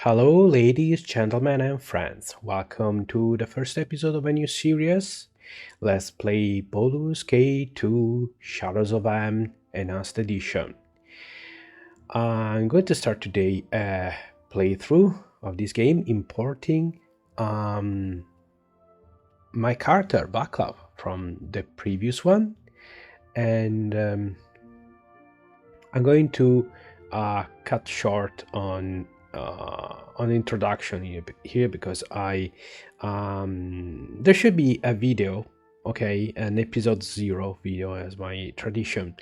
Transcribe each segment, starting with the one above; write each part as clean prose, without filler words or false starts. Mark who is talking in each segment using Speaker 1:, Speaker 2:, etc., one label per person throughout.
Speaker 1: Hello, ladies, gentlemen, and friends. Welcome to the first episode of a new series. Let's play Baldur's Gate 2 Shadows of Amn Enhanced Edition. I'm going to start today a playthrough of this game, importing my character, Vaclav, from the previous one. And I'm going to cut short on introduction here because there should be a video, okay, an episode 0 video as my tradition,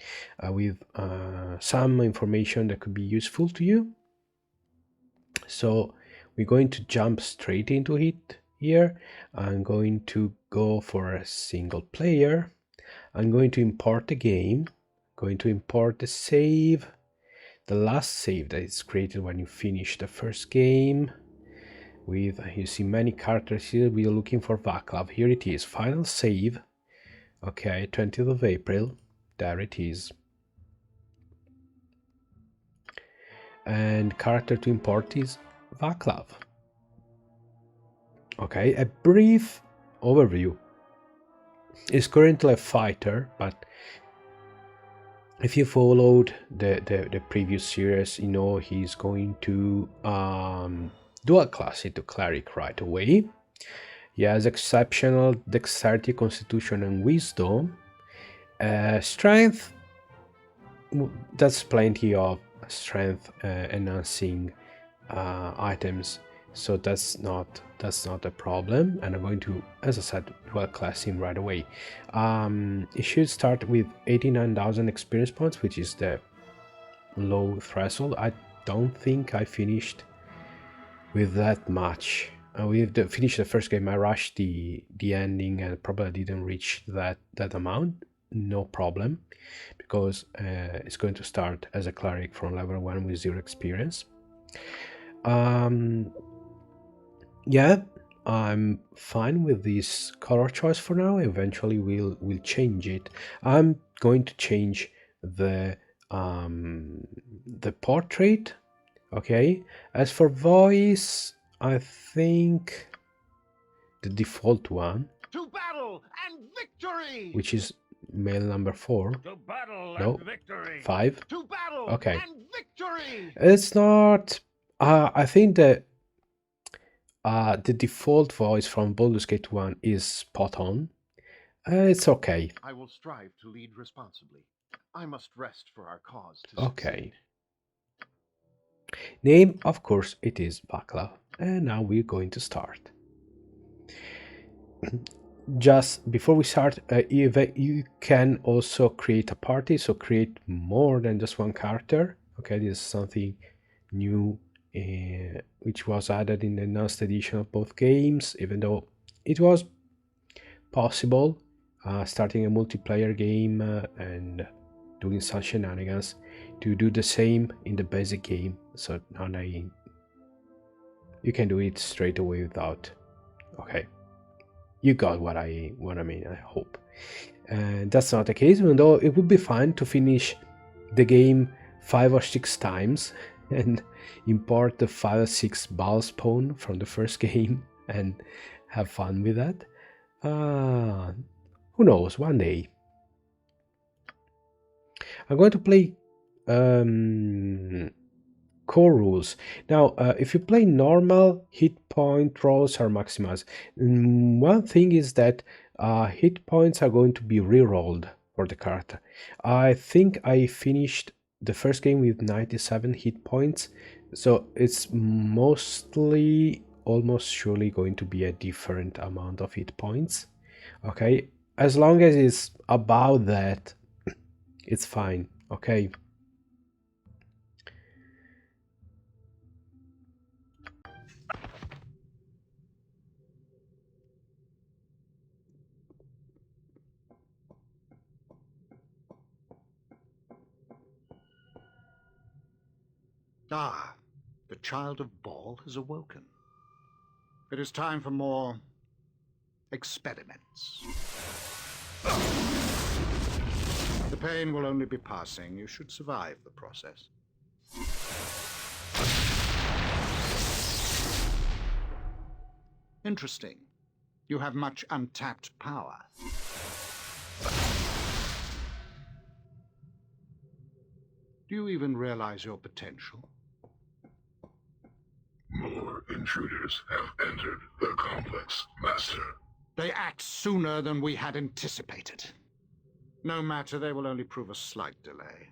Speaker 1: with some information that could be useful to you. So we're going to jump straight into it here. I'm going to go for a single player. I'm going to import the game, going to import the save, the last save that is created when you finish the first game. With, you see many characters here. We are looking for Vaclav. Here it is, final save. Okay, 20th of April. There it is. And character to import is Vaclav. Okay, a brief overview. He's currently a fighter, but if you followed the previous series, you know he's going to dual class into cleric right away. He has exceptional dexterity, constitution, and wisdom. Strength, that's plenty of strength enhancing items, so that's not a problem. And I'm going to, as I said, dual class him right away. It should start with 89,000 experience points, which is the low threshold. I don't think I finished with that much. We finished the first game. I rushed the ending and probably didn't reach that amount. No problem, because it's going to start as a cleric from level 1 with 0 experience. Yeah, I'm fine with this color choice for now. Eventually we'll change it. I'm going to change the portrait. Okay, as for voice, I think the default one,
Speaker 2: to battle and victory,
Speaker 1: which is male number 4.
Speaker 2: to battle
Speaker 1: No,
Speaker 2: and victory,
Speaker 1: 5.
Speaker 2: to battle
Speaker 1: Okay,
Speaker 2: and victory.
Speaker 1: it's not. I think that the default voice from Baldur's Gate 1 is spot on. It's okay.
Speaker 2: I will strive to lead responsibly. I must rest for our cause to
Speaker 1: Okay.
Speaker 2: succeed.
Speaker 1: Name, of course, it is Vaclav. And now we're going to start. Just before we start, you can also create a party, so create more than just one character. Okay, this is something new which was added in the enhanced edition of both games, even though it was possible starting a multiplayer game and doing some shenanigans to do the same in the basic game. So now you can do it straight away without. Okay, you got what I mean, I hope. And that's not the case, even though it would be fun to finish the game 5 or 6 times and import the 5 or 6 Bhaal spawn from the first game and have fun with that. Who knows, one day. I'm going to play core rules. Now, if you play normal, hit point rolls are maximized. One thing is that hit points are going to be re-rolled for the character. I think I finished the first game with 97 hit points, so it's mostly, almost surely going to be a different amount of hit points. Okay, as long as it's about that, it's fine. Okay.
Speaker 2: Ah, the child of Bhaal has awoken. It is time for more experiments. The pain will only be passing. You should survive the process. Interesting. You have much untapped power. Do you even realize your potential?
Speaker 3: More intruders have entered the complex, Master.
Speaker 2: They act sooner than we had anticipated. No matter, they will only prove a slight delay.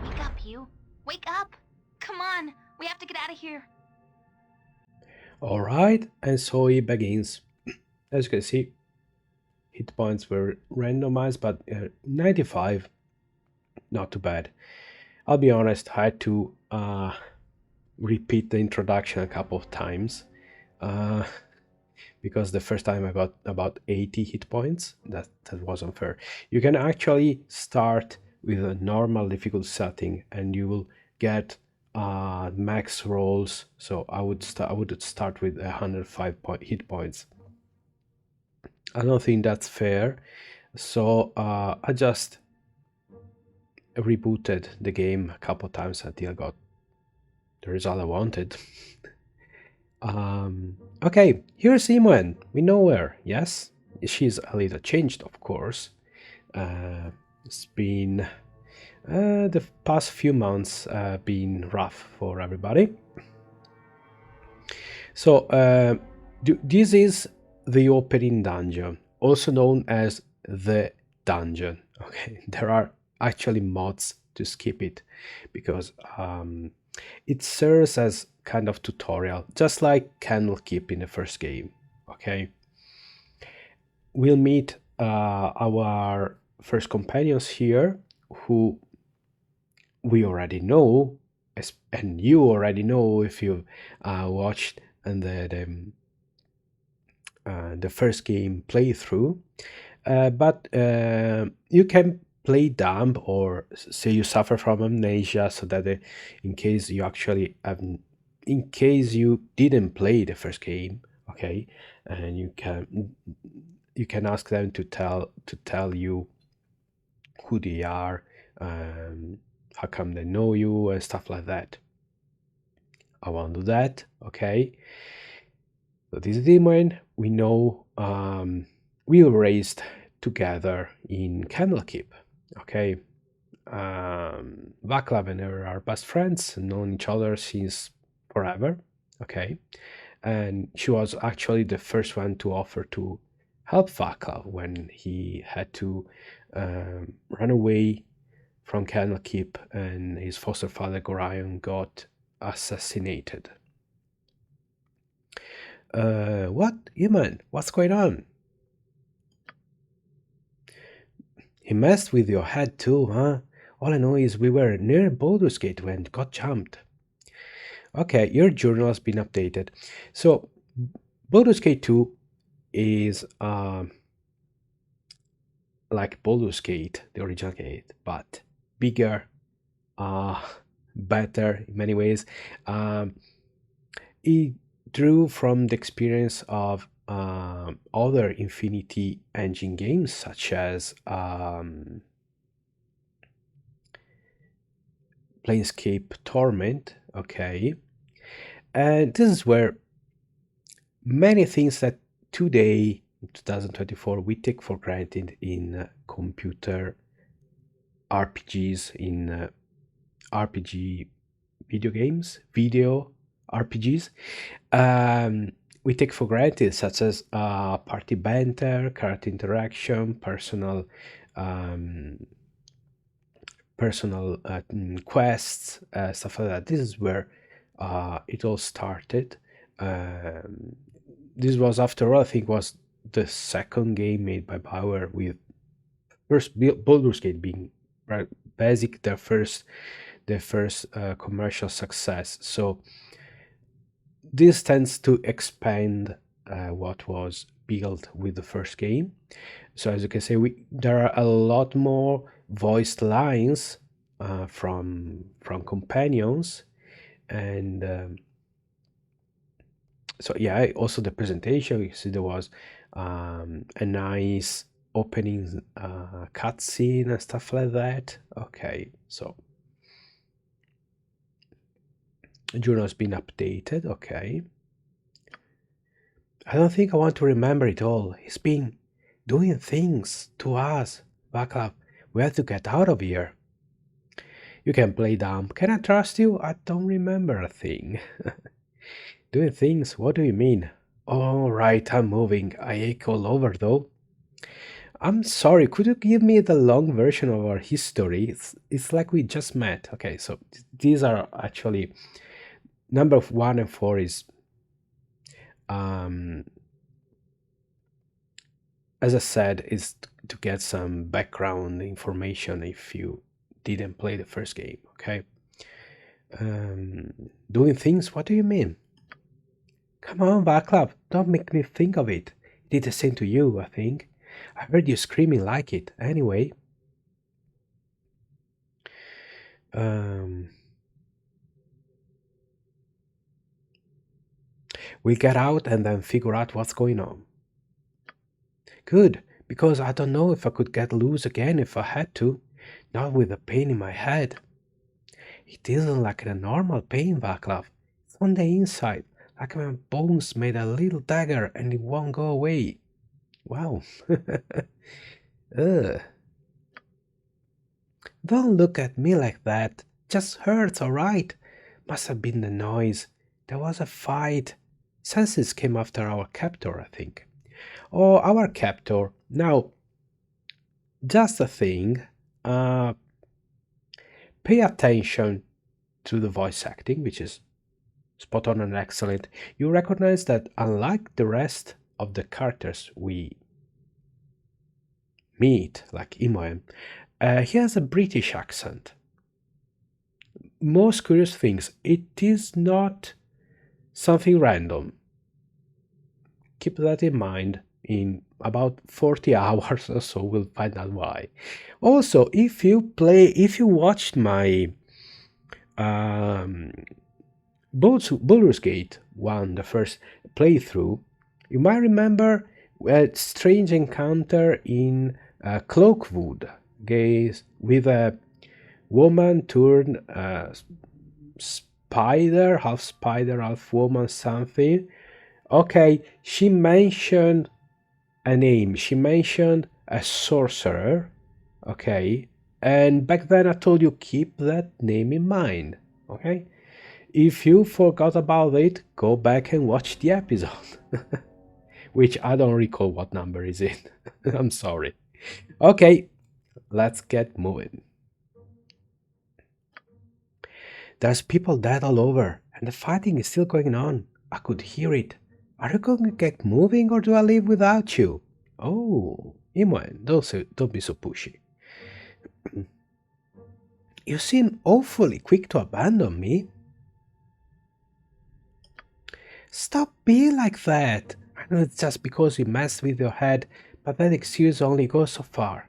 Speaker 4: Wake up, you. Wake up! Come on, we have to get out of here.
Speaker 1: Alright, and so it begins. As you can see, hit points were randomized, but 95, not too bad. I'll be honest, I had to repeat the introduction a couple of times because the first time I got about 80 hit points. That wasn't fair. You can actually start with a normal difficulty setting and you will get max rolls. So I would start with 105 hit points. I don't think that's fair, so I just rebooted the game a couple times until I got the result I wanted. Okay, here's Imoen. We know her, yes? She's a little changed, of course. It's been the past few months been rough for everybody. So this is the opening dungeon, also known as the dungeon. Okay, there are actually mods to skip it because it serves as kind of tutorial, just like Candlekeep in the first game. Okay, we'll meet our first companions here, who we already know, and you already know if you watched the first game playthrough. But you can play dumb, or say you suffer from amnesia, so that in case you actually have, in case you didn't play the first game, okay, and you can ask them to tell you who they are, how come they know you, and stuff like that. I won't do that, okay? So this is Imoen. We know we were raised together in Candlekeep, okay? Vaclav and her are best friends, known each other since forever, okay? And she was actually the first one to offer to help Vaclav when he had to run away from Candlekeep and his foster father Gorion got assassinated. What? Human? What's going on? He messed with your head too, huh? All I know is we were near Baldur's Gate when it got jumped. Okay, your journal has been updated. So, Baldur's Gate 2 is like Baldur's Gate, the original gate, but bigger, better in many ways. It drew from the experience of other Infinity Engine games, such as Planescape Torment, okay? And this is where many things that today, in 2024, we take for granted in computer RPGs, in RPG video games, video RPGs, we take for granted, such as party banter, character interaction, personal quests, stuff like that. This is where it all started. This was, after all, I think, was the second game made by Bioware, with first Baldur's Gate being basic, their first commercial success. So this tends to expand what was built with the first game. So as you can see, there are a lot more voiced lines from companions, and so yeah, also the presentation, you see there was a nice opening cutscene and stuff like that. Okay, so journal's been updated. Okay, I don't think I want to remember it all. He's been doing things to us. Backup, we have to get out of here. You can play dumb. Can I trust you? I don't remember a thing. Doing things? What do you mean? All right, I'm moving. I ache all over though. I'm sorry, could you give me the long version of our history? It's like we just met. Okay, so these are actually number 1 and 4 is as I said, is to get some background information if you didn't play the first game. Okay, doing things, what do you mean? Come on, Vaclav, don't make me think of it. It did the same to you, I think. I heard you screaming like it. Anyway, we'll get out and then figure out what's going on. Good, because I don't know if I could get loose again if I had to. Not with a pain in my head. It isn't like a normal pain, Vaclav. It's on the inside, like my bones made a little dagger and it won't go away. Wow. Ugh. Don't look at me like that. Just hurts, alright? Must have been the noise. There was a fight. Senses came after our captor, I think. Oh, our captor. Now, just a thing. Pay attention to the voice acting, which is spot on and excellent. You recognize that unlike the rest of the characters we meet, like Imoen, he has a British accent. Most curious things, it is not something random. Keep that in mind. In about 40 hours or so, we'll find out why. Also, if you watched my Baldur's Gate 1, the first playthrough, you might remember a strange encounter in Cloakwood, with a woman turned spider, half woman, something. Okay, she mentioned a name. She mentioned a sorcerer. Okay, and back then I told you keep that name in mind. Okay, if you forgot about it, go back and watch the episode. Which I don't recall what number is it. I'm sorry. Okay, let's get moving. There's people dead all over, and the fighting is still going on. I could hear it. Are you going to get moving, or do I leave without you? Oh, Imoen, don't be so pushy. You seem awfully quick to abandon me. Stop being like that. I know it's just because you messed with your head, but that excuse only goes so far.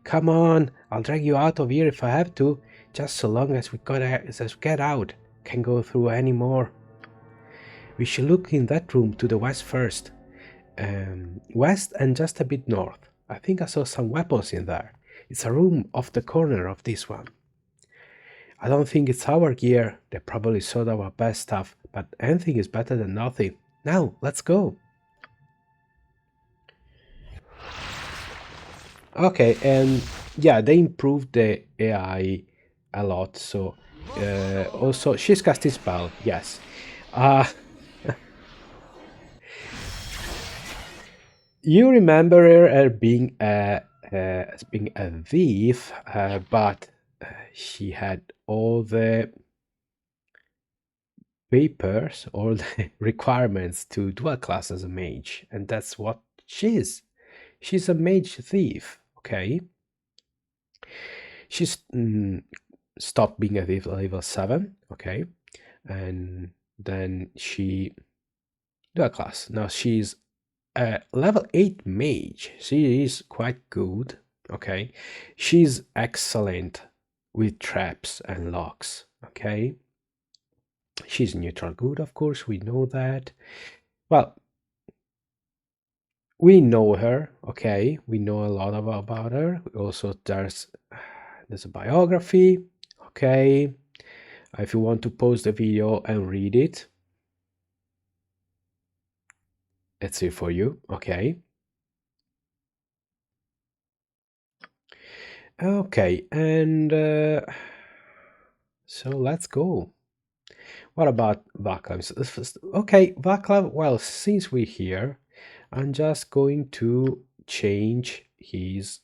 Speaker 1: Come on, I'll drag you out of here if I have to, just so long as we get out. Can't go through any more. We should look in that room to the west first. West and just a bit north. I think I saw some weapons in there. It's a room off the corner of this one. I don't think it's our gear. They probably sold our best stuff, but anything is better than nothing. Now, let's go. Okay, and yeah, they improved the AI a lot. So also she's casting spell. Yes. You remember her being a thief, but she had all the papers, all the requirements to dual class as a mage, and that's what she is. She's a mage thief. Okay. She's stopped being a thief at level 7. Okay, and then she dual class. Now she's a level 8 mage. She is quite good. Okay, she's excellent with traps and locks. Okay, she's neutral good, of course, we know that. Well, we know her. Okay, we know a lot about her. Also, there's a biography. Okay, if you want to pause the video and read it, it's here for you. Okay. Okay, and so let's go. What about Vaclav? Okay, Vaclav, well, since we're here, I'm just going to change his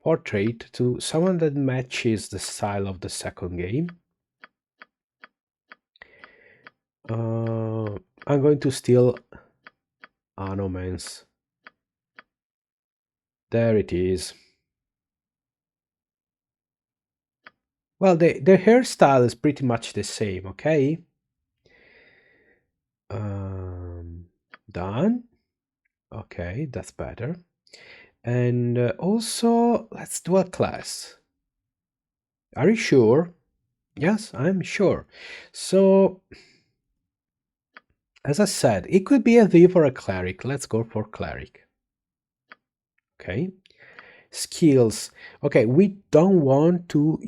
Speaker 1: portrait to someone that matches the style of the second game. I'm going to steal Anoman's. There it is. Well, the hairstyle is pretty much the same, okay? Done. Okay, that's better. And also, let's do a class. Are you sure? Yes, I'm sure. So, as I said, it could be a thief or a cleric. Let's go for cleric. Okay. Skills. Okay, we don't want to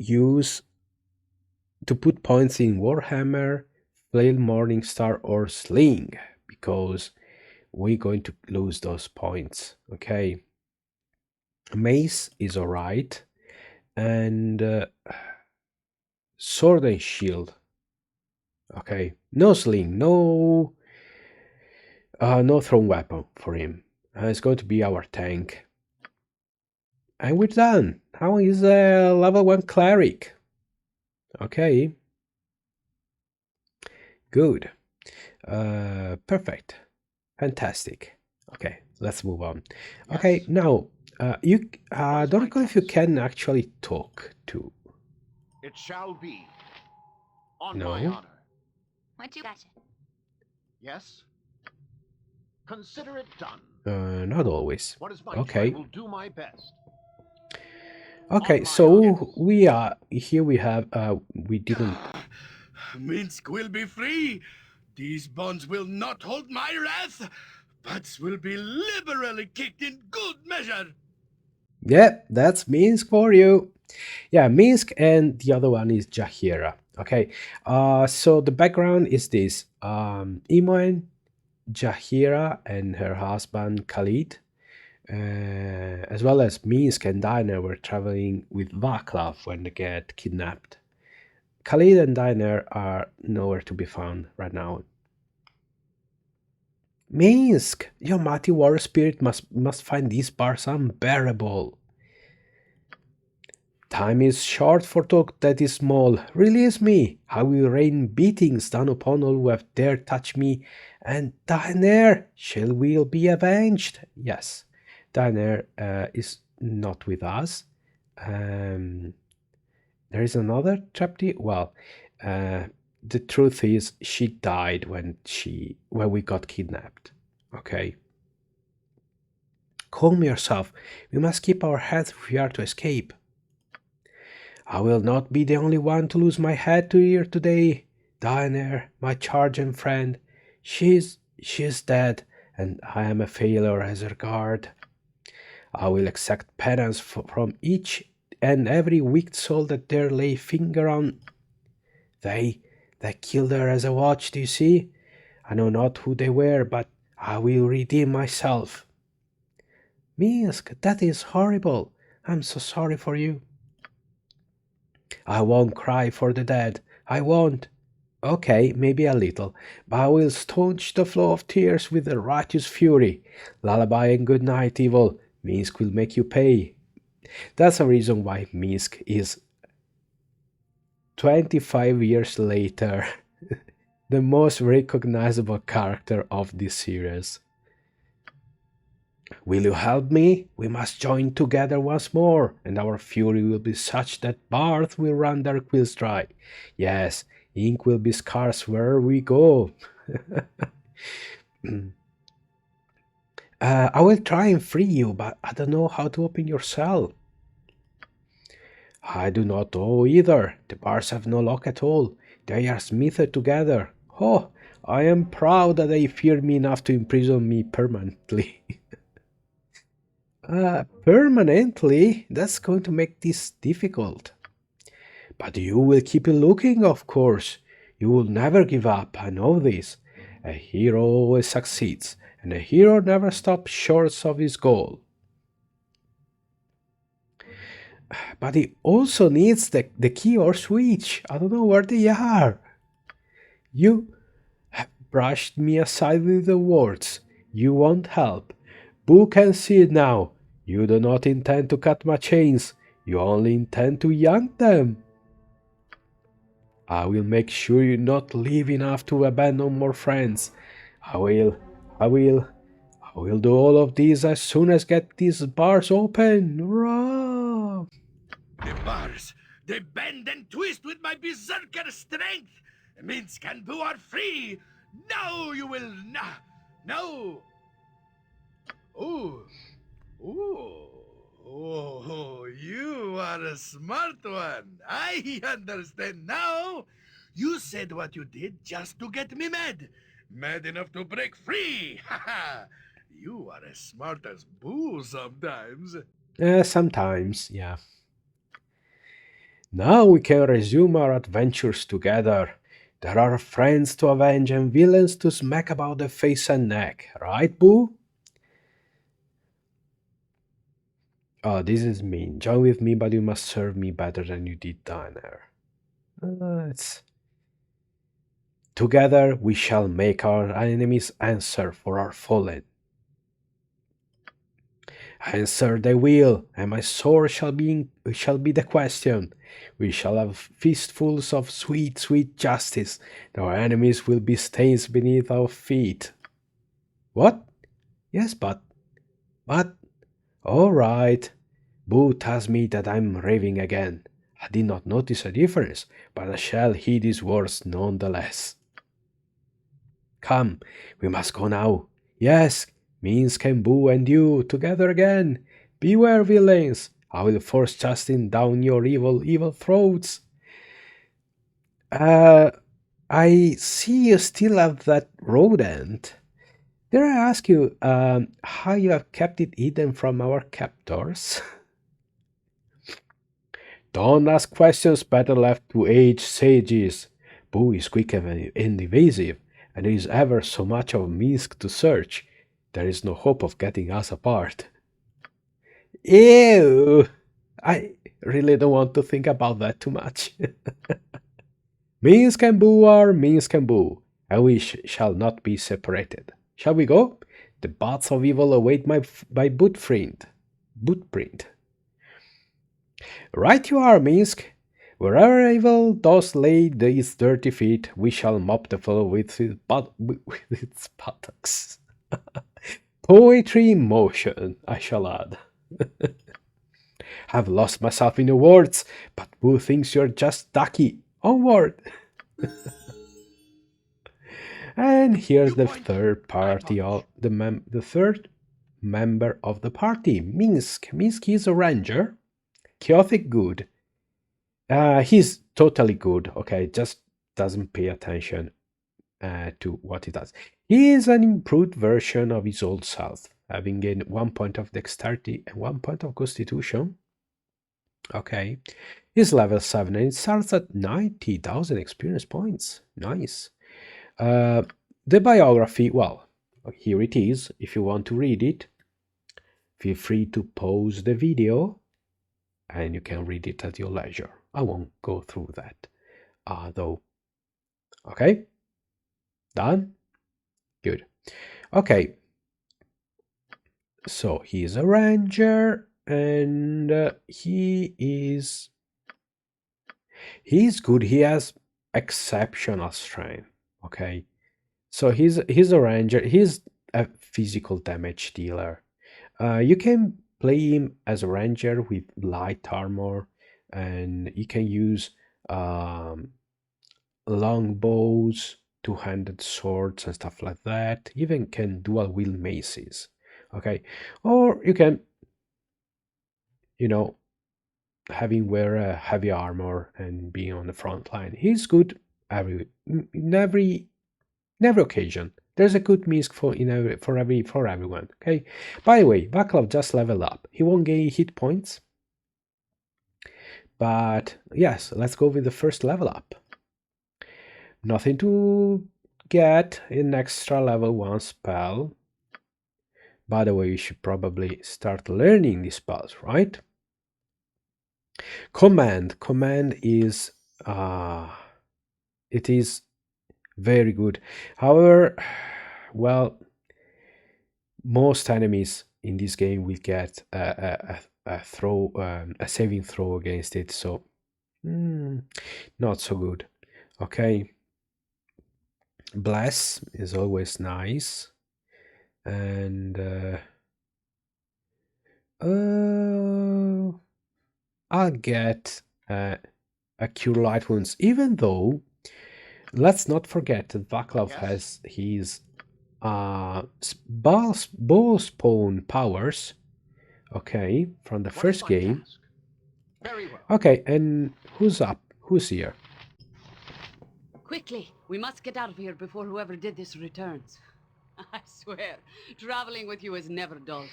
Speaker 1: put points in Warhammer, Flail Morningstar, or Sling, because we're going to lose those points. Okay. Mace is alright. And sword and shield. Okay. No sling, no thrown weapon for him. It's going to be our tank. And we're done. Now he's a level 1 cleric. Okay. Good. Perfect. Fantastic. Okay, let's move on.
Speaker 2: Yes.
Speaker 1: Okay, now you don't know if you can actually talk to.
Speaker 2: It shall be. On
Speaker 1: No.
Speaker 2: my honor.
Speaker 4: What you gotcha?
Speaker 2: Yes? Consider it done.
Speaker 1: Not always.
Speaker 2: What is my
Speaker 1: Okay.
Speaker 2: I will do my best.
Speaker 1: Okay,
Speaker 2: On my
Speaker 1: so
Speaker 2: honor.
Speaker 1: we are here. We have we didn't.
Speaker 5: Minsk will be free. These bonds will not hold my wrath, but will be liberally kicked in good measure.
Speaker 1: Yeah, that's Minsk for you. Yeah, Minsk, and the other one is Jahira. Okay, so the background is this: Imoen, Jahira, and her husband Khalid, as well as Minsk and Diner, were traveling with Vaclav when they get kidnapped. Khalid and Diner are nowhere to be found right now. Minsk, your mighty warrior spirit must find these bars unbearable. Time is short for talk that is small. Release me. I will rain beatings down upon all who have dared touch me, and Daener shall will be avenged. Yes, Daener is not with us. There is another trapdoor. Well, the truth is she died when we got kidnapped. Okay. Calm yourself. We must keep our heads if we are to escape. I will not be the only one to lose my head to here today. Daener, my charge and friend, she is dead, and I am a failure as her guard. I will exact penance from each and every wicked soul that dare lay finger on. They killed her as I watched, you see. I know not who they were, but I will redeem myself. Minsk, that is horrible. I'm so sorry for you. I won't cry for the dead. I won't. Okay, maybe a little, but I will staunch the flow of tears with a righteous fury. Lullaby and good night, evil. Minsk will make you pay. That's the reason why Minsk is 25 years later the most recognizable character of this series. Will you help me? We must join together once more, and our fury will be such that Barth will run their quills dry. Yes, ink will be scarce wherever we go. I will try and free you, but I don't know how to open your cell. I do not know either. The bars have no lock at all. They are smithed together. Oh, I am proud that they fear me enough to imprison me permanently. Permanently? That's going to make this difficult. But you will keep looking, of course. You will never give up, I know this. A hero always succeeds, and a hero never stops short of his goal. But he also needs the key or switch. I don't know where they are. You have brushed me aside with the words. You won't help. Boo can see it now. You do not intend to cut my chains. You only intend to yank them. I will make sure you not live enough to abandon more friends. I will do all of this as soon as get these bars open. Hurrah!
Speaker 5: The bars, they bend and twist with my berserker strength. Minsk and Boo are free. Now you will not. No. Ooh. Ooh. Oh, you are a smart one. I understand now. You said what you did just to get me mad. Mad enough to break free. Ha ha. You are as smart as Boo sometimes.
Speaker 1: Sometimes, yeah. Now we can resume our adventures together. There are friends to avenge and villains to smack about the face and neck, right, Boo? Oh, this is mean. Join with me, but you must serve me better than you did Diner. It's... Together we shall make our enemies answer for our fallen. Answer they will, and my sword shall be the question. We shall have fistfuls of sweet, sweet justice. Our enemies will be stains beneath our feet. What? Yes, but... All right. Boo tells me that I'm raving again. I did not notice a difference, but I shall heed his words nonetheless. Come, we must go now. Yes, Minsk and Boo and you together again. Beware, villains. I will force justice down your evil, evil throats. I see you still have that rodent. Dare I ask you, how you have kept it hidden from our captors? Don't ask questions better left to aged sages. Boo is quick and evasive, and there is ever so much of Minsk to search. There is no hope of getting us apart. Ew! I really don't want to think about that too much. Minsk and Boo are Minsk and Boo, and we shall not be separated. Shall we go? The bats of evil await my bootprint. Right you are, Minsk. Wherever evil does lay these dirty feet, we shall mop the fellow with its buttocks. Poetry in motion, I shall add. I've lost myself in the words, but Boo thinks you're just ducky. Onward! And here's the third party of the third member of the party, Minsk. Minsk is a ranger, chaotic good. He's totally good. Okay, just doesn't pay attention to what he does. He is an improved version of his old self, having gained 1 point of dexterity and 1 point of constitution. Okay, he's level 7 and it starts at 90,000 experience points. Nice. The biography, well, here it is. If you want to read it, feel free to pause the video and you can read it at your leisure. I won't go through that, though. Okay? Done? Good. Okay. So he is a ranger and he's good. He has exceptional strength. Okay. So he's a ranger. He's a physical damage dealer. You can play him as a ranger with light armor, and you can use long bows, two-handed swords, and stuff like that. Even can dual wield maces. Okay, or you can, you know, having wear a heavy armor and being on the front line. He's good in every occasion. There's a good misc for everyone. Okay. By the way, Vaclav just leveled up. He won't gain hit points, but yes, let's go with the first level up. Nothing to get an extra level 1 spell. By the way, you should probably start learning these spells, right? Command is it is very good. However, well, most enemies in this game will get a saving throw against it, so not so good. Okay, bless is always nice, and I'll get a cure light wounds, even though let's not forget that Vaclav has his ball spawn powers, okay, from the first game.
Speaker 2: Very well.
Speaker 1: Okay, and who's up? Who's here?
Speaker 6: Quickly, we must get out of here before whoever did this returns. I swear, traveling with you is never dull.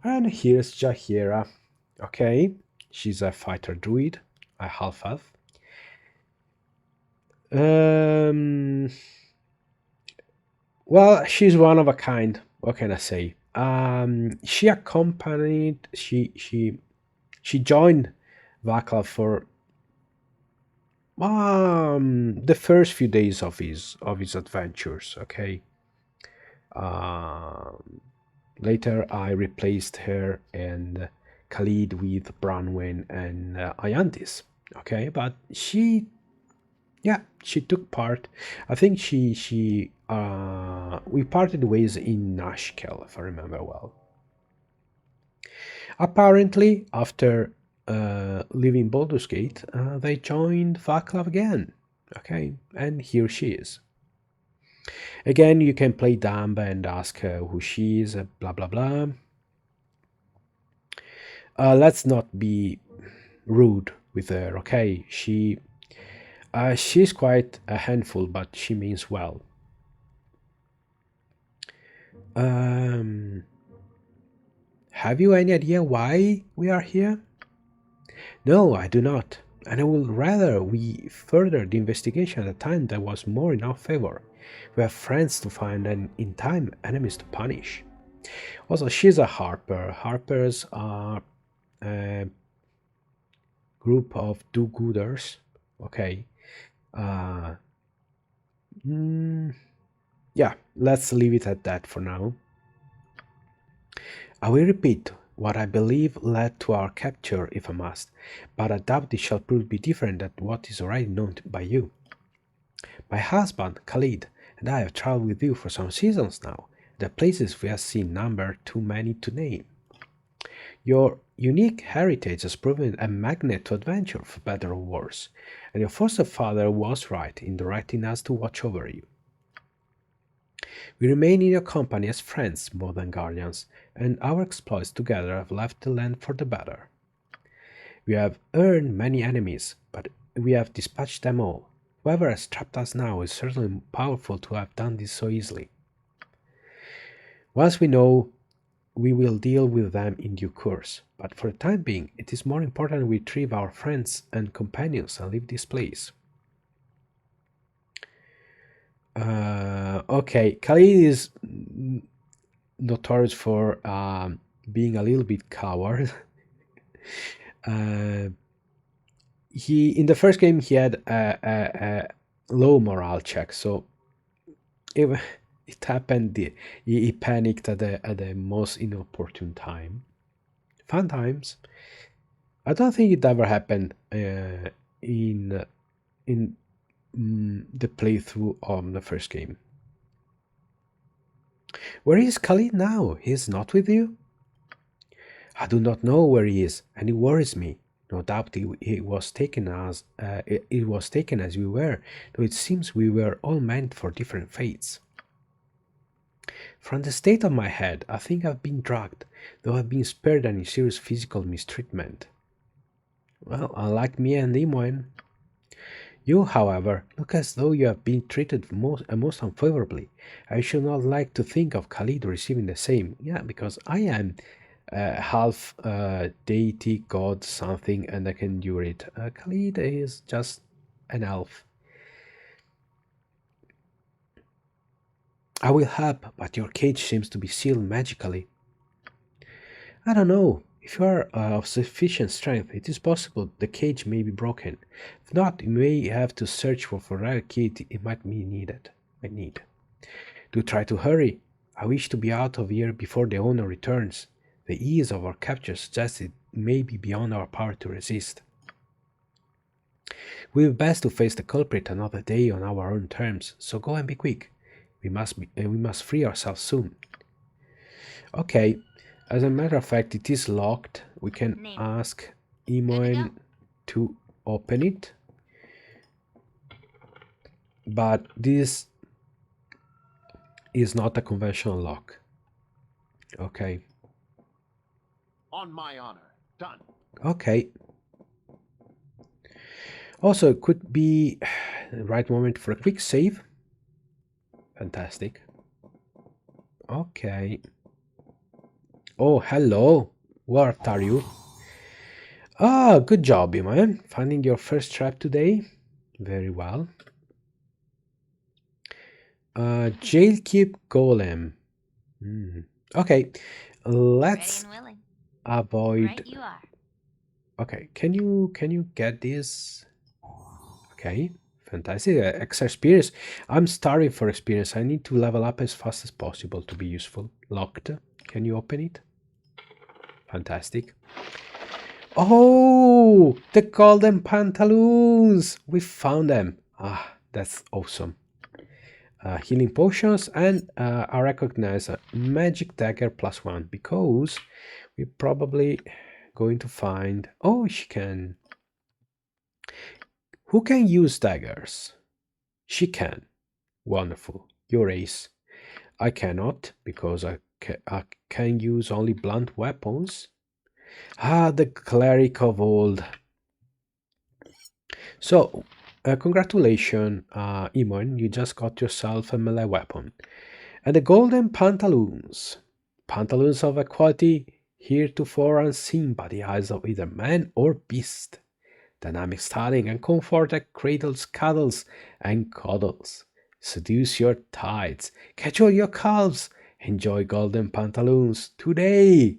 Speaker 1: And here's Jaheira. Okay, she's a fighter druid, a half-elf. Well, she's one of a kind. What can I say? She accompanied. She joined Vaclav for the first few days of his adventures. Okay. Later, I replaced her and Khalid with Bronwyn and Ayantis. Okay, but she took part. I think we parted ways in Nashkel, if I remember well. Apparently, after leaving Baldur's Gate, they joined Vaclav again. Okay, and here she is. Again, you can play dumb and ask her who she is, blah blah blah. Let's not be rude with her, okay? She's quite a handful, but she means well. Have you any idea why we are here? No, I do not, and I would rather we further the investigation at a time that was more in our favor. We have friends to find and, in time, enemies to punish. Also, she's a harper. Harpers are a group of do-gooders. Okay. Yeah, let's leave it at that for now. I will repeat what I believe led to our capture, if I must, but I doubt it shall prove to be different than what is already known by you. My husband, Khalid, and I have traveled with you for some seasons now. The places we have seen number too many to name. Your unique heritage has proven a magnet to adventure, for better or worse, and your foster father was right in directing us to watch over you. We remain in your company as friends more than guardians, and our exploits together have left the land for the better. We have earned many enemies, but we have dispatched them all. Whoever has trapped us now is certainly powerful to have done this so easily. Once we know, we will deal with them in due course, but for the time being, it is more important we retrieve our friends and companions and leave this place. Okay, Khalid is notorious for being a little bit coward. He in the first game he had a low morale check, so it happened. He panicked at the most inopportune time. Fun times. I don't think it ever happened in the playthrough of the first game. Where is Khalid now? He's not with you? I do not know where he is, and it worries me. No doubt it was taken as we were, though it seems we were all meant for different fates. From the state of my head, I think I've been drugged, though I've been spared any serious physical mistreatment. Well, unlike me and Imoen. You, however, look as though you have been treated most unfavorably. I should not like to think of Khalid receiving the same. Yeah, because I am half deity, god, something, and I can endure it. Khalid is just an elf. I will help, but your cage seems to be sealed magically. I don't know. If you are of sufficient strength, it is possible the cage may be broken. If not, you may have to search for a rare key it might be needed. Do try to hurry. I wish to be out of here before the owner returns. The ease of our capture suggests it may be beyond our power to resist. We will best to face the culprit another day on our own terms, so go and be quick. We must free ourselves soon. Okay, as a matter of fact, it is locked. We can ask Imoen to open it. But this is not a conventional lock. Okay.
Speaker 2: On my honor. Done.
Speaker 1: Okay. Also, it could be the right moment for a quick save. Fantastic. Okay. Oh, hello. What are you? Ah, good job, man. Finding your first trap today. Very well. Jailkeep Golem. Okay, let's avoid.
Speaker 4: Right you are.
Speaker 1: Okay, can you get this? Okay, fantastic. Extra experience. I'm starving for experience. I need to level up as fast as possible to be useful. Locked. Can you open it? Fantastic. Oh, the golden pantaloons! We found them. Ah, that's awesome. Healing potions, and I recognize a magic dagger +1 because we're probably going to find. Oh, she can. Who can use daggers? She can. Wonderful. Your ace. I cannot because I can use only blunt weapons. Ah, the cleric of old. So, congratulations, Imoen. You just got yourself a melee weapon. And the golden pantaloons. Pantaloons of a quality heretofore unseen by the eyes of either man or beast. Dynamic styling and comfort that cradles, cuddles, and coddles. Seduce your tides. Catch all your calves. Enjoy golden pantaloons today.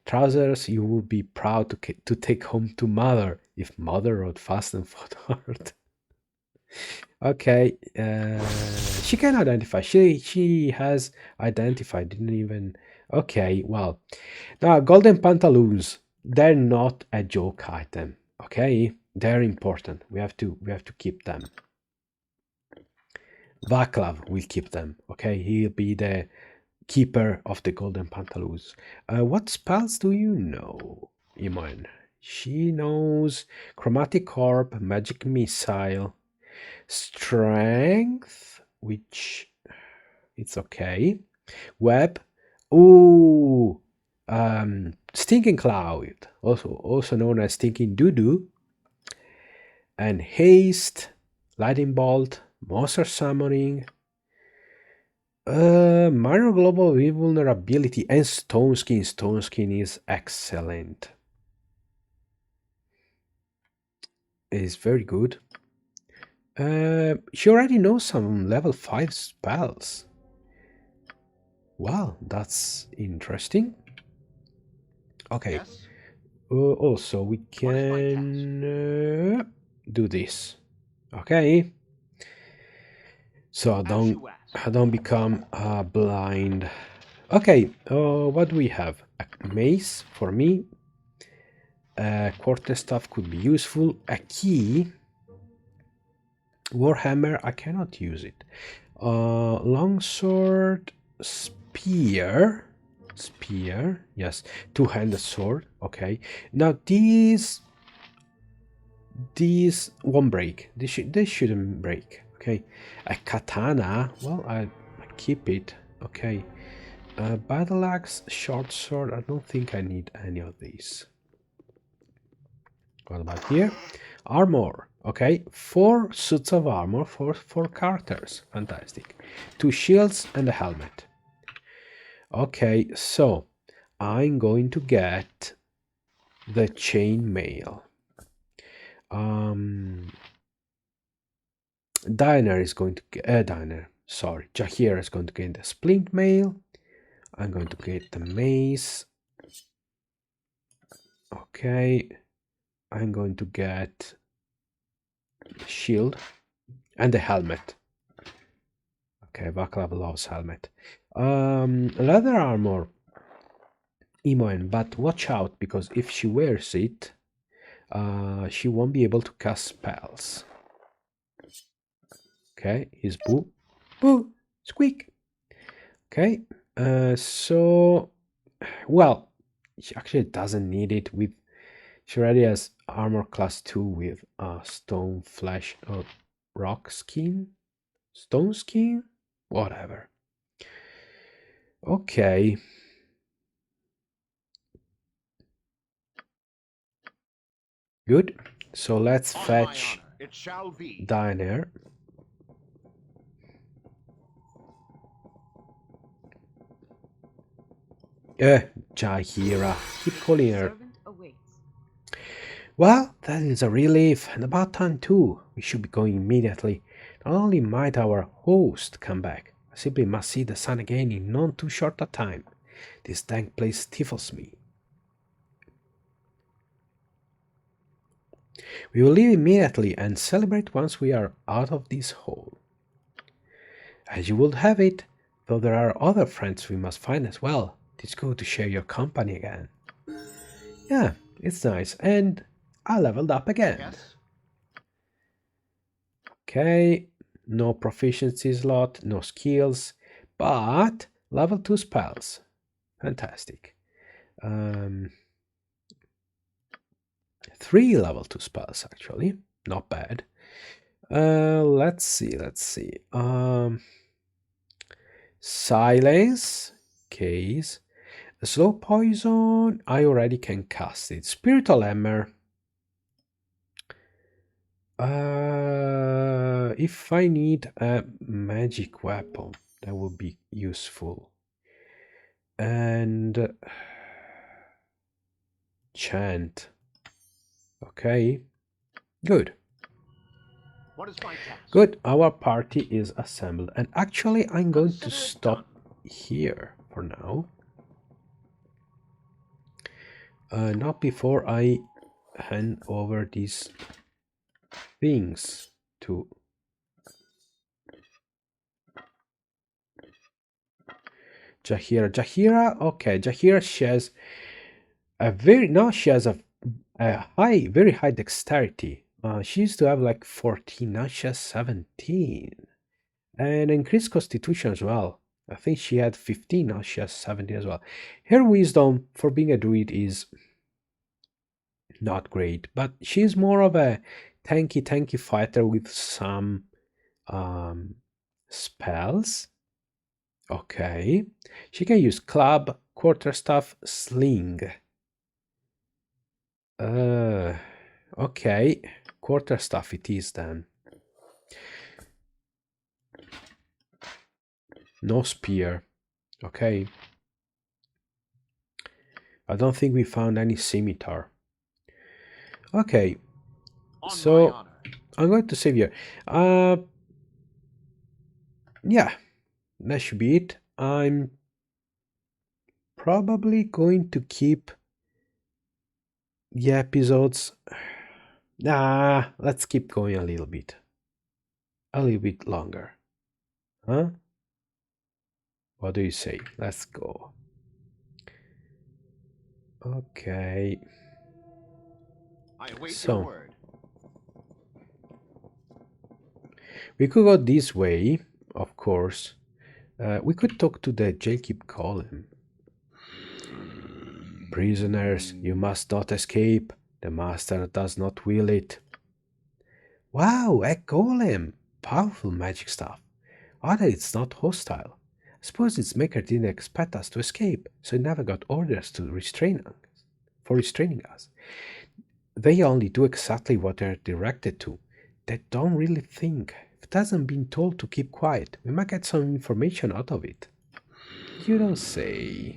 Speaker 1: Trousers you will be proud to take home to mother if mother rode fast and fought hard. Okay, she can identify. She has identified. Didn't even. Okay, well, now golden pantaloons. They're not a joke item. Okay, they're important. We have to keep them. Vaclav will keep them. Okay, he'll be the keeper of the golden pantaloons. What spells do you know, Imoen? She knows chromatic orb, magic missile, strength, which it's okay. Web. Ooh, stinking cloud, also known as stinking doo-doo. And haste, lightning bolt, monster summoning, minor global invulnerability, and stone skin. Stone skin is excellent. It is very good. She already knows some level 5 spells. Wow, that's interesting. Okay.
Speaker 2: Yes?
Speaker 1: Also, we can do this. Okay. So I don't become blind. Okay. What do we have? A mace for me. Quarterstaff could be useful. A key. Warhammer, I cannot use it. Longsword, spear, yes, two-handed sword. Okay, now these won't break. They shouldn't break. Okay, a katana. Well, I keep it. Okay. Battle axe, short sword. I don't think I need any of these. What about here? Armor. Okay, 4 suits of armor for 4 characters. Fantastic. 2 shields and a helmet. Okay, so I'm going to get the chainmail. Diner is going to get Jahir is going to get the splint mail. I'm going to get the mace. Okay, I'm going to get the shield and the helmet. Okay, Vaclav loves helmet. Leather armor. Imoen, but watch out, because if she wears it, she won't be able to cast spells. Okay, here's Boo. Boo! Squeak! Okay, so... Well, she actually doesn't need it with... She already has armor class 2 with stone flesh or rock skin? Stone skin? Whatever. Okay. Good. So let's fetch
Speaker 2: It shall be.
Speaker 1: Diner. Jahira. Keep calling her.
Speaker 6: Servant awaits.
Speaker 1: Well, that is a relief, and about time too. We should be going immediately. Not only might our host come back, I simply must see the sun again in none too short a time. This dank place stifles me. We will leave immediately and celebrate once we are out of this hole. As you would have it, though there are other friends we must find as well. It's good to share your company again. Yeah, it's nice, and I leveled up again.
Speaker 2: Yes.
Speaker 1: Okay, no proficiency slot, no skills, but level 2 spells. Fantastic. 3 level 2 spells, actually. Not bad. Let's see. Silence, case. Slow poison, I already can cast it. Spiritual hammer. If I need a magic weapon, that would be useful. And chant. Okay, good.
Speaker 2: What is my task?
Speaker 1: Good, our party is assembled. And actually, I'm going to stop here for now. Not before I hand over these things to Jahira. Jahira, okay, Jahira, she has a very high dexterity. She used to have like 14, now she has 17. And increased constitution as well. I think she had 15, now she has 17 as well. Her wisdom for being a druid is not great, but she's more of a tanky fighter with some spells. Okay, she can use club, quarterstaff, sling. Okay, quarterstaff it is then. No spear. Okay. I don't think we found any scimitar. Okay. So I'm going to save here. Yeah, that should be it. I'm probably going to keep the episodes. Let's keep going a little bit longer. Huh? What do you say? Let's go. Okay.
Speaker 2: I await your word.
Speaker 1: We could go this way, of course. We could talk to the jailkeep golem. Prisoners, you must not escape. The master does not will it. Wow, a golem! Powerful magic stuff. Odd that it's not hostile. Suppose its maker didn't expect us to escape, so it never got orders to restraining us. They only do exactly what they're directed to. They don't really think. If it hasn't been told to keep quiet, we might get some information out of it. You don't say.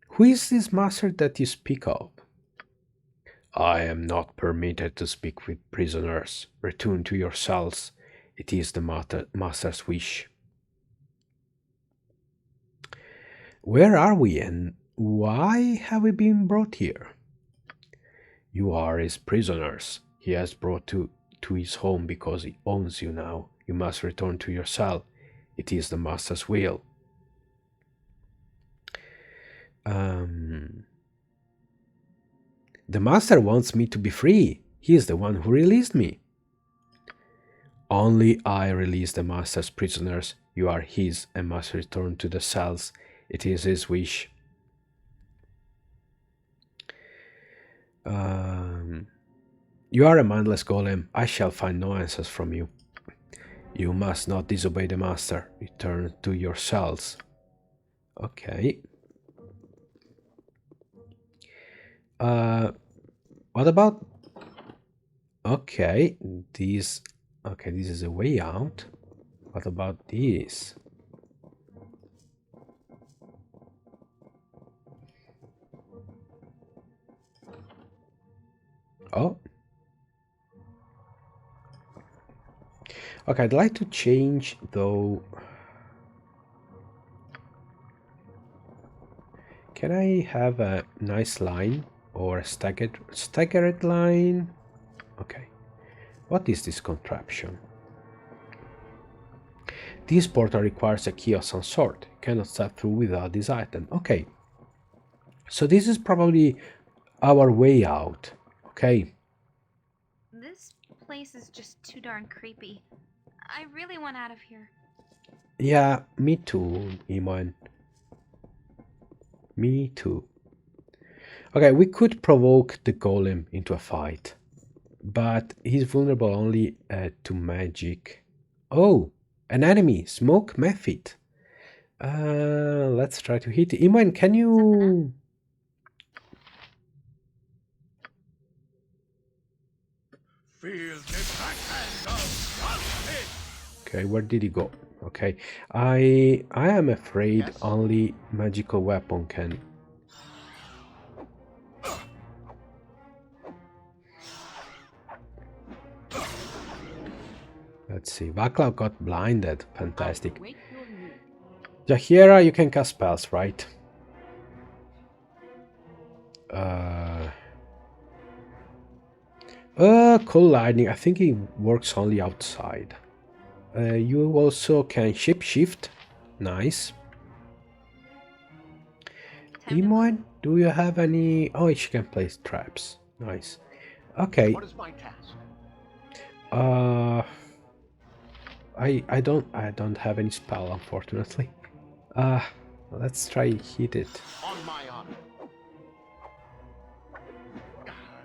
Speaker 1: Who is this master that you speak of? I am not permitted to speak with prisoners. Return to your cells. It is the master's wish. Where are we and why have we been brought here? You are his prisoners. He has brought to his home because he owns you now. You must return to your cell. It is the master's will. The master wants me to be free. He is the one who released me. Only I release the master's prisoners. You are his and must return to the cells. It is his wish. You are a mindless golem. I shall find no answers from you. You must not disobey the master. Return to your cells. Okay. What about... Okay, this is a way out. What about this? Oh. Okay, I'd like to change though. Can I have a nice line or a staggered line? Okay. What is this contraption? This portal requires a key of some sort. You cannot step through without this item. Okay. So this is probably our way out. Okay.
Speaker 4: This place is just too darn creepy. I really want out of here.
Speaker 1: Yeah, me too, Iman. Me too. Okay, we could provoke the golem into a fight, but he's vulnerable only to magic. Oh, an enemy! Smoke Mephit. Let's try to hit it. Iman, can you...
Speaker 5: Feel the backhand of justice!
Speaker 1: Okay, where did he go? Okay, I am afraid only magical weapon can. Let's see. Vaclav got blinded. Fantastic. Jahiera, you can cast spells, right? Cold lightning. I think it works only outside. You also can shapeshift. Nice. Imoen, do you have any... Oh, she can place traps. Nice. Okay.
Speaker 2: What is my task?
Speaker 1: I don't have any spell, unfortunately. Let's try hit it.
Speaker 2: On my honor.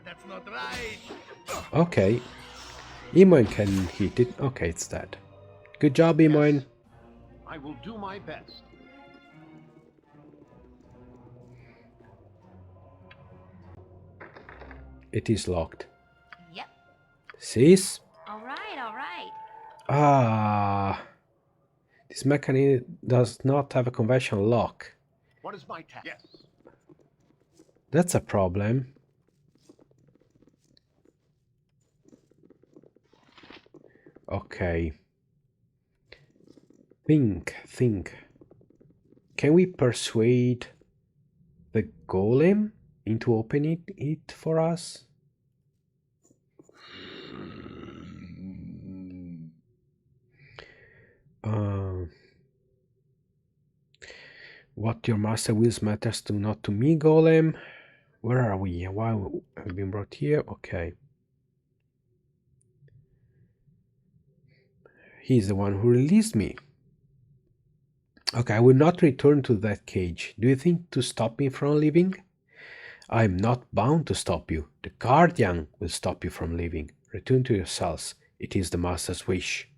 Speaker 5: That's not right.
Speaker 1: Okay. Imoen can hit it. Okay, it's dead. Good job, Imoen.
Speaker 2: Yes. I will do my best.
Speaker 1: It is locked.
Speaker 4: Yep.
Speaker 1: Cease.
Speaker 4: All right, all right.
Speaker 1: This mechanism does not have a conventional lock.
Speaker 2: What is my task? Yes.
Speaker 1: That's a problem. Okay. Think. Can we persuade the golem into opening it for us? What your master wills matters not to me, golem. Where are we? Why have we been brought here? Okay. He's the one who released me. Okay, I will not return to that cage. Do you think to stop me from leaving? I'm not bound to stop you. The guardian will stop you from leaving. Return to your cells. It is the master's wish.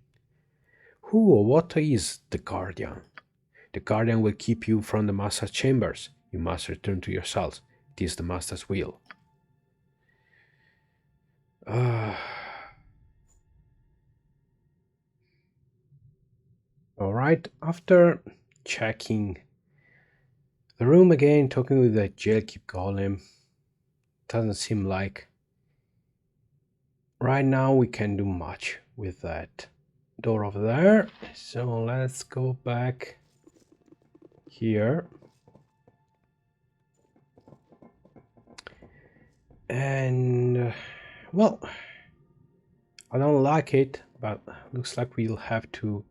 Speaker 1: Who or what is the Guardian? The Guardian will keep you from the Master's chambers. You must return to your cells. It is the Master's will. Alright, after checking the room again, talking with the jailkeep golem, doesn't seem like right now we can do much with that door over there. So let's go back here. And well, I don't like it, but looks like we'll have to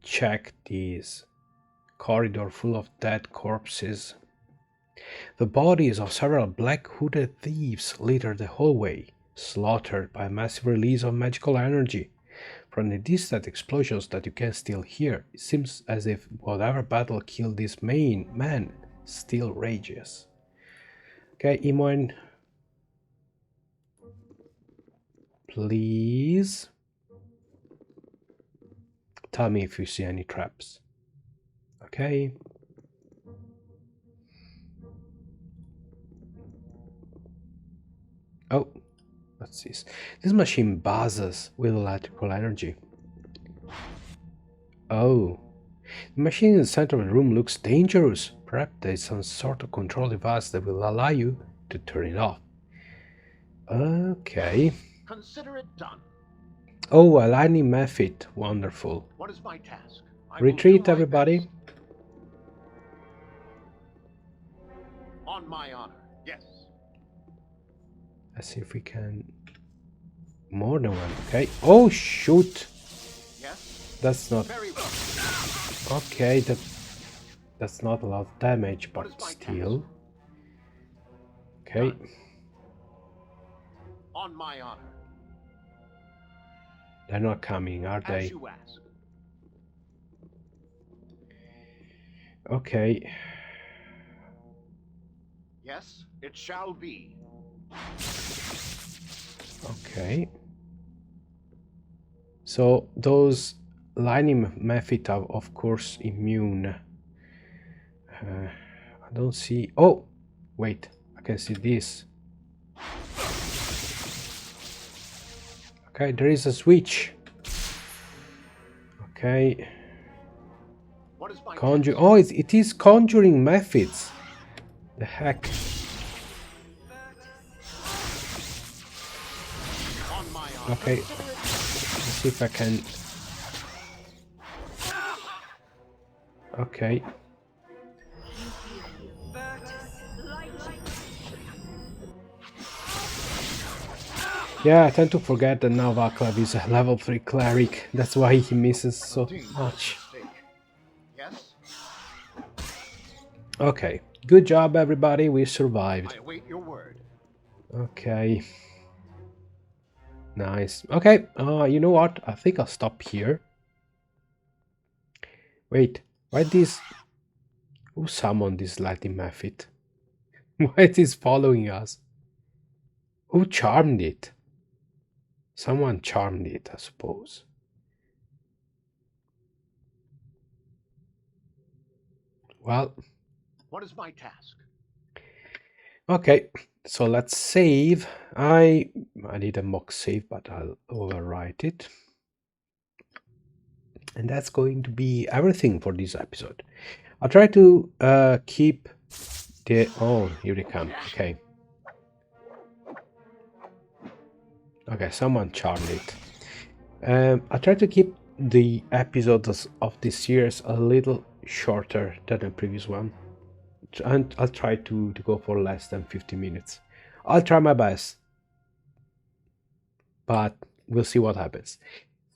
Speaker 1: check this corridor full of dead corpses. The bodies of several black hooded thieves litter the hallway, slaughtered by a massive release of magical energy. From the distant explosions that you can still hear, it seems as if whatever battle killed this main man still rages. Okay, Imoen, please tell me if you see any traps. Okay. Oh, what's this? This machine buzzes with electrical energy. Oh, the machine in the center of the room looks dangerous. Perhaps there's some sort of control device that will allow you to turn it off. Okay.
Speaker 2: Consider it done.
Speaker 1: Oh, a lightning method. Wonderful.
Speaker 2: What is my task? I will
Speaker 1: Retreat,
Speaker 2: do my
Speaker 1: everybody.
Speaker 2: best. On my honor, yes.
Speaker 1: Let's see if we can... More than one, okay. Oh, shoot!
Speaker 2: Yes.
Speaker 1: That's not...
Speaker 2: Very well.
Speaker 1: Okay, that's not a lot of damage,
Speaker 2: What is
Speaker 1: but
Speaker 2: my
Speaker 1: still... Okay.
Speaker 2: Done. On my honor.
Speaker 1: They're not coming, are
Speaker 2: As
Speaker 1: they?
Speaker 2: you ask.
Speaker 1: Okay.
Speaker 2: Yes, it shall be.
Speaker 1: Okay. So those lightning method are of course immune. I don't see... Oh! Wait, I can see this. Okay, there is a switch. Okay.
Speaker 2: What is my
Speaker 1: Conjure...
Speaker 2: task?
Speaker 1: Oh, it is conjuring methods. The heck?
Speaker 2: On my honor.
Speaker 1: Okay. Let's see if I can... Okay. Yeah, I tend to forget that now Vaclav is a level 3 cleric. That's why he misses so much.
Speaker 2: Yes,
Speaker 1: Okay. Good job, everybody. We survived.
Speaker 2: I await your word.
Speaker 1: Okay. Nice. Okay. You know what? I think I'll stop here. Wait. Why this... Who summoned this lightning method? Why it is following us? Who charmed it? Someone charmed it, I suppose. Well...
Speaker 2: What is my task?
Speaker 1: Okay, so let's save. I need a mock save, but I'll overwrite it. And that's going to be everything for this episode. I'll try to keep the... Oh, here they come. Okay. Okay, someone charmed it. I'll try to keep the episodes of this series a little shorter than the previous one. And I'll try to go for less than 50 minutes. I'll try my best. But we'll see what happens.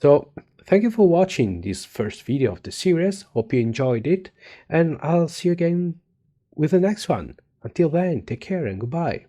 Speaker 1: So, thank you for watching this first video of the series. Hope you enjoyed it. And I'll see you again with the next one. Until then, take care and goodbye.